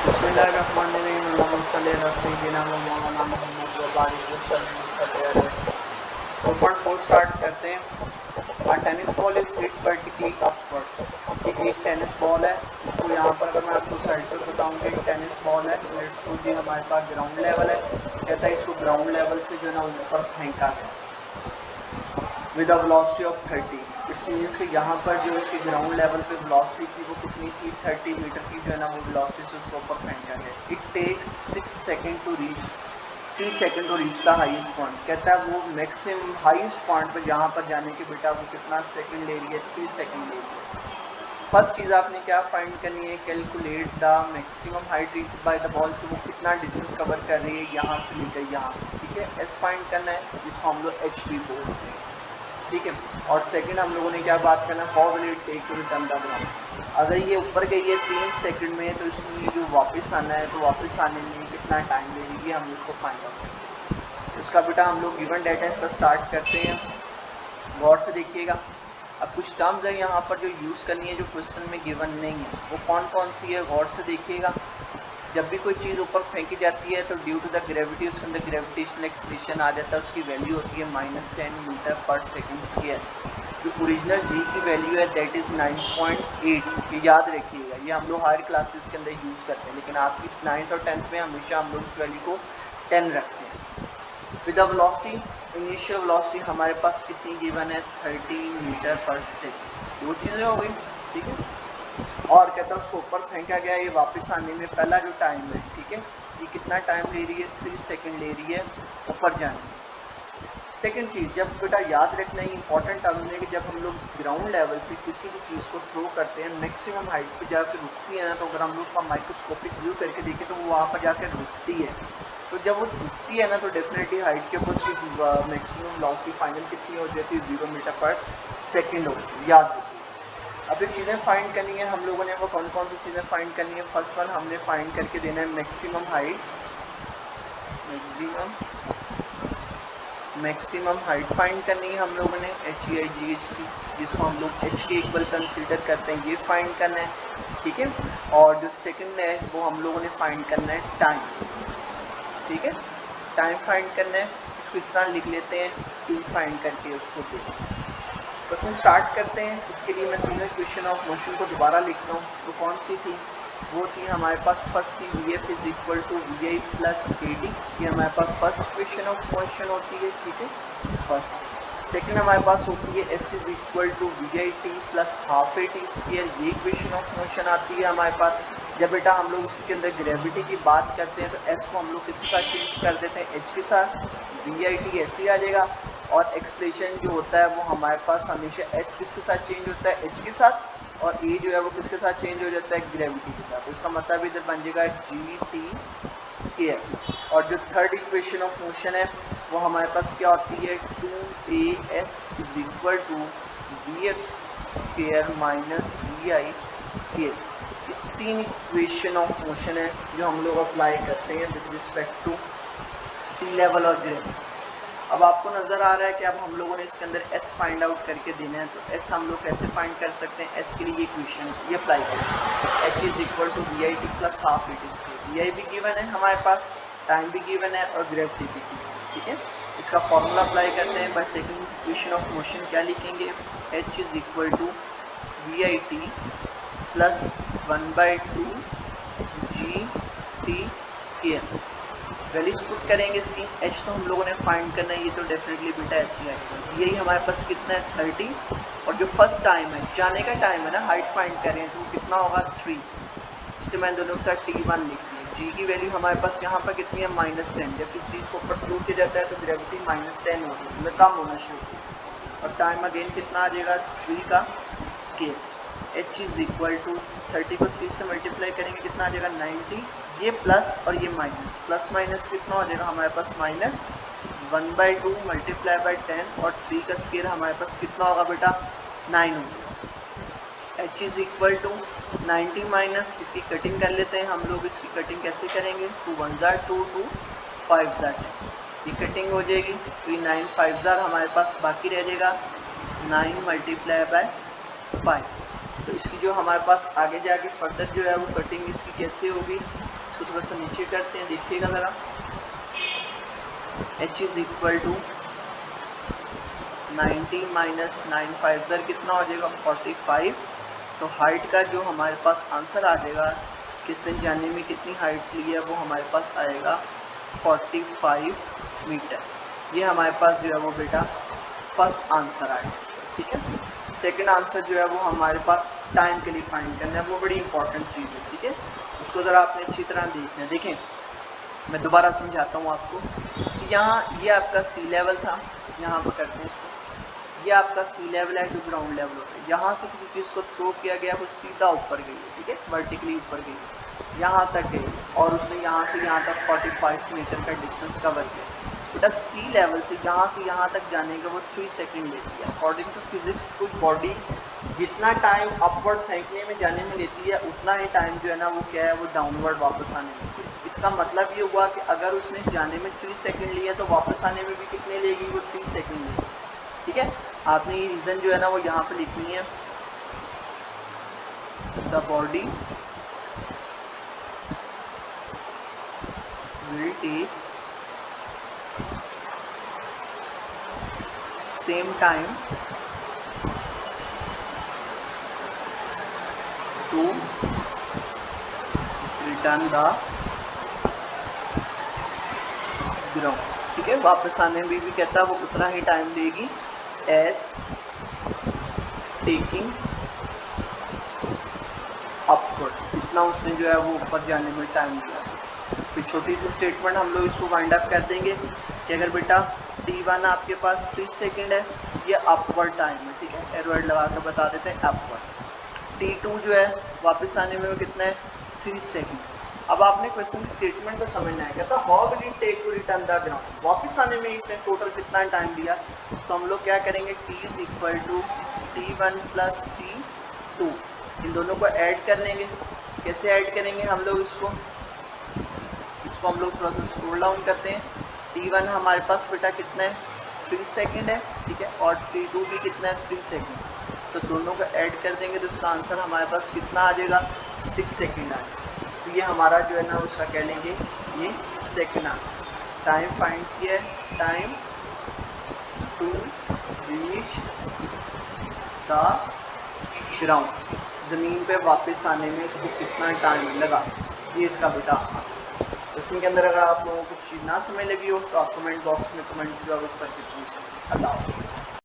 बिस्मिल्लाहिर्रहमानिर्रहीम अल्लाहुम्मा सल्लि अला सय्यिदिना व मौलाना मुहम्मद व बारिक वसल्लम। 4.4 स्टार्ट करते हैं। Tennis ball is hit vertically upward. ये एक टेनिस बॉल है। इसको यहाँ पर अगर मैं आपको साइड पर बताऊँ कि एक टेनिस बॉल है, लेट्स सपोज ये हमारे पास ग्राउंड लेवल है। कहता है इसको ग्राउंड लेवल से जो है ना ऊपर फेंका गया with a velocity of 30। It's means कि यहाँ पर जो इसकी ग्राउंड लेवल पे वेलोसिटी थी वो कितनी थी, 30 मीटर की जो है ना वो वेलोसिटी से उसको ऊपर फेंका गया। It takes 6 second to reach 3 second to reach the highest point. कहता है वो मैक्सिमम हाईएस्ट पॉइंट पर जहाँ पर जाने के बेटा वो कितना सेकेंड ले रही है, 3 सेकेंड ले रही है। फर्स्ट चीज़ आपने क्या फाइंड करनी है, calculate the maximum height reach by the ball, कि वो कितना डिस्टेंस कवर कर रही है यहाँ से लेकर यहाँ, ठीक है। एस फाइंड करना है जिसको हम लोग एच डी बोलते हैं, ठीक है। और सेकंड हम लोगों ने क्या बात करना, how will it take to return the ground. अगर ये ऊपर गई है 3 सेकंड में तो इसमें जो वापस आना है तो वापस आने में कितना टाइम लेगी, हम उसको फाइंड आउट करेंगे। इसका बेटा हम लोग गिवन डाटा इसका स्टार्ट करते हैं। गौर से देखिएगा। अब कुछ टर्म्स है यहाँ पर जो यूज़ करनी है जो क्वेश्चन में गिवन नहीं है, वो कौन कौन सी है गौर से देखिएगा। जब भी कोई चीज़ ऊपर फेंकी जाती है तो ड्यू टू द ग्रेविटी उसके अंदर ग्रेविटेशनल एक्सलेशन आ जाता है, उसकी वैल्यू होती है -10 मीटर पर सेकेंड स्क्वायर। जो ओरिजिनल जी की वैल्यू है दैट इज़ 9.8। ये याद रखिएगा, ये हम लोग हायर क्लासेस के अंदर यूज़ करते हैं, लेकिन आपकी 9th और 10th में हमेशा हम लोग इस वैल्यू को 10 रखते हैं। With the velocity, initial velocity हमारे पास कितनी गिवन है, 30 मीटर पर सेकेंड। दो चीज़ें हो गई, ठीक है। और कहता है उसको ऊपर फेंका गया, ये वापस आने में पहला जो टाइम है, ठीक है, ये कितना टाइम ले रही है, 3 सेकेंड ले रही है ऊपर जाने में। सेकेंड चीज़, जब बेटा याद रखना है इंपॉर्टेंट टर्म है कि जब हम लोग ग्राउंड लेवल से किसी भी चीज़ को थ्रो करते हैं मैक्सिमम हाइट पे जाकर रुकती है ना, तो अगर हम लोग उसका माइक्रोस्कोपिक व्यू करके देखें तो वो वहाँ पर जाकर रुकती है। तो जब वो रुकती है ना तो डेफिनेटली हाइट के ऊपर उसकी मैक्सिमम वेलोसिटी फाइनल कितनी हो जाती है, 0 मीटर पर सेकेंड होती है, याद रखिए। अब एक चीज़ें फाइंड करनी है हम लोगों ने, वो कौन कौन सी चीज़ें फाइंड करनी है। फर्स्ट वन हमने फाइंड करके देना है maximum height, maximum height find करनी है हम लोगों ने, HEIGHT, जिसको हम लोग h के इक्वल कंसीडर करते हैं, ये फाइंड करना है, ठीक है। और जो सेकंड है वो हम लोगों ने फाइंड करना है टाइम, ठीक है, टाइम फाइंड करना है। इसको इस तरह लिख लेते हैं, टी फाइंड करके उसको देखें। क्वेश्चन स्टार्ट करते हैं। इसके लिए मैं तीनों इक्वेशन ऑफ मोशन को दोबारा लिखता हूँ। तो कौन सी थी, वो थी हमारे पास फर्स्ट थी VF is equal to VI plus AD, ये हमारे पास फर्स्ट इक्वेशन ऑफ मोशन होती है, ठीक है, फर्स्ट। सेकंड हमारे पास होती है S is equal to VIT plus half AT square, ये इक्वेशन ऑफ मोशन आती है हमारे पास। जब बेटा हम लोग इसके अंदर ग्रेविटी की बात करते हैं तो S को हम लोग किसके साथ चेंज कर देते हैं, H के साथ, VIT ऐसे ही आ जाएगा। और एक्सलेशन जो होता है वो हमारे पास हमेशा S किसके साथ चेंज होता है, H के साथ, और A जो है वो किसके साथ चेंज हो जाता है, ग्रेविटी के साथ। तो इसका मतलब इधर बन जाएगा GT स्क्वायर। और जो थर्ड इक्वेशन ऑफ मोशन है वो हमारे पास क्या होती है, 2AS is equal to VF square minus VI square. ये तीन इक्वेशन ऑफ मोशन है जो हम लोग अप्लाई करते हैं with respect to sea level और ग्रेविटी। अब आपको नजर आ रहा है कि अब हम लोगों ने इसके अंदर S फाइंड आउट करके देना है। तो S हम लोग कैसे फाइंड कर सकते हैं, S के लिए ये इक्वेशन ये अप्लाई करें, H is equal to VIT plus half AT square. VI भी गिवन है हमारे पास, टाइम भी गिवन है और ग्रेविटी भी गिवन है, ठीक है। इसका फॉर्मूला अप्लाई करते हैं। By second equation of motion क्या लिखेंगे, H is equal to VIT plus 1/2 GT square. Values put करेंगे इसकी, H तो हम लोगों ने फाइंड करना है, ये तो डेफिनेटली बेटा ऐसे ही आएगा। यही हमारे पास कितना है, 30, और जो फर्स्ट टाइम है जाने का टाइम है ना, हाइट फाइंड करें तो कितना होगा, 3। इससे मैंने दोनों के साथ T1 लिख दिया। G की वैल्यू हमारे पास यहाँ पर कितनी है, -10। जब किसी चीज़ को ऊपर थ्रो किया जाता है तो ग्रेविटी -10 होगी, मतलब कम होना शुरू होगी। और टाइम अगेन कितना आ जाएगा, 3 का scale. H is equal to 30 को 3 से मल्टीप्लाई करेंगे कितना आ जाएगा, 90। ये प्लस और ये माइनस, प्लस माइनस कितना हो जाएगा हमारे पास, -1/2 मल्टीप्लाई बाई 10, और 3 का स्केल हमारे पास कितना होगा बेटा, 9 होगा। H is equal to 90 minus, इसकी कटिंग कर लेते हैं हम लोग। इसकी कटिंग कैसे करेंगे, 2 1 जार 2 2 5 जार 10, ये कटिंग हो जाएगी। तो ये 9 5 जार हमारे पास बाकी रह जाएगा 9 मल्टीप्लाई बाय 5। तो इसकी जो हमारे पास आगे जाके फर्दर जो है वो कटिंग इसकी कैसे होगी, इसको थोड़ा सा नीचे करते हैं, देखिएगा ज़रा। h is equal to 90 minus 9 5 ज़र कितना हो जाएगा 45। तो हाइट का जो हमारे पास आंसर आ जाएगा किसने जाने में कितनी हाइट ली है, वो हमारे पास आएगा 45 मीटर। ये हमारे पास जो है वो बेटा फर्स्ट आंसर आएगा, ठीक है। सेकंड आंसर जो है वो हमारे पास टाइम के लिए फाइंड करना है, वो बड़ी इंपॉर्टेंट चीज़ है, ठीक है। उसको ज़रा आपने अच्छी तरह देखना है। देखें मैं दोबारा समझाता हूँ आपको कि यहाँ ये आपका सी लेवल था, यहाँ पर करते हैं इसको, ये आपका सी लेवल है जो ग्राउंड लेवल होता है। यहाँ से किसी चीज़ को थ्रो किया गया वो सीधा ऊपर गई है, ठीक है, वर्टिकली ऊपर गई, यहाँ तक गई और उसने यहाँ से यहाँ तक 45 मीटर का डिस्टेंस कवर किया। बेटा सी लेवल से यहाँ तक जाने का वो 3 सेकंड लेती है। अकॉर्डिंग टू फिजिक्स कोई बॉडी जितना टाइम अपवर्ड फेंकने में जाने में लेती है उतना ही टाइम जो है ना वो क्या है वो डाउनवर्ड वापस आने में लेती है। इसका मतलब ये हुआ कि अगर उसने जाने में 3 सेकंड लिया तो वापस आने में भी कितने लेगी, वो 3 सेकंड लेगी, ठीक है। आपने ये रीज़न जो है ना वो यहाँ पे लिखनी है। The body will take same time to return the ground, ठीक है। वापस आने में भी कहता है वो उतना ही टाइम लेगी एज टेकिंग अपवर्ड, इतना उसने जो है वो ऊपर जाने में टाइम लिया। फिर छोटी सी स्टेटमेंट हम लोग इसको वाइंड अप कर देंगे कि अगर बेटा t1 आपके पास 3 सेकंड है, ये अपवर्ड टाइम है, ठीक है, एरवर्ड लगा कर बता देते हैं अपवर्ड। t2 जो है वापस आने में कितना है 3 सेकंड। अब आपने क्वेश्चन की स्टेटमेंट को समझना है, कहता how will it take to return the ground, वापस आने में इसने टोटल कितना टाइम लिया। तो हम लोग क्या करेंगे, t is equal to t1 plus t2, इन दोनों को ऐड कर लेंगे। कैसे ऐड करेंगे हम लोग इसको हम लोग थोड़ा सा स्क्रॉल डाउन करते हैं। t1 हमारे पास बेटा कितना है 3 सेकंड है, ठीक है, और t2 भी कितना है 3 सेकंड। तो दोनों को ऐड कर देंगे तो इसका आंसर हमारे पास कितना आ जाएगा 6 सेकंड आ जाएगा। तो ये हमारा जो है ना उसका कह लेंगे ये सेकंड आंसर। टाइम फाइंड किया है, time to reach the ground, ज़मीन पे वापस आने में तो कितना टाइम लगा, ये इसका बेटा आंसर। क्वेश्चन के अंदर अगर आप लोगों को चीज़ ना समझ लगी हो तो आप कमेंट बॉक्स में कमेंट जरूर करके पूछ सकते हैं। अल्लाह हाफ़िज़।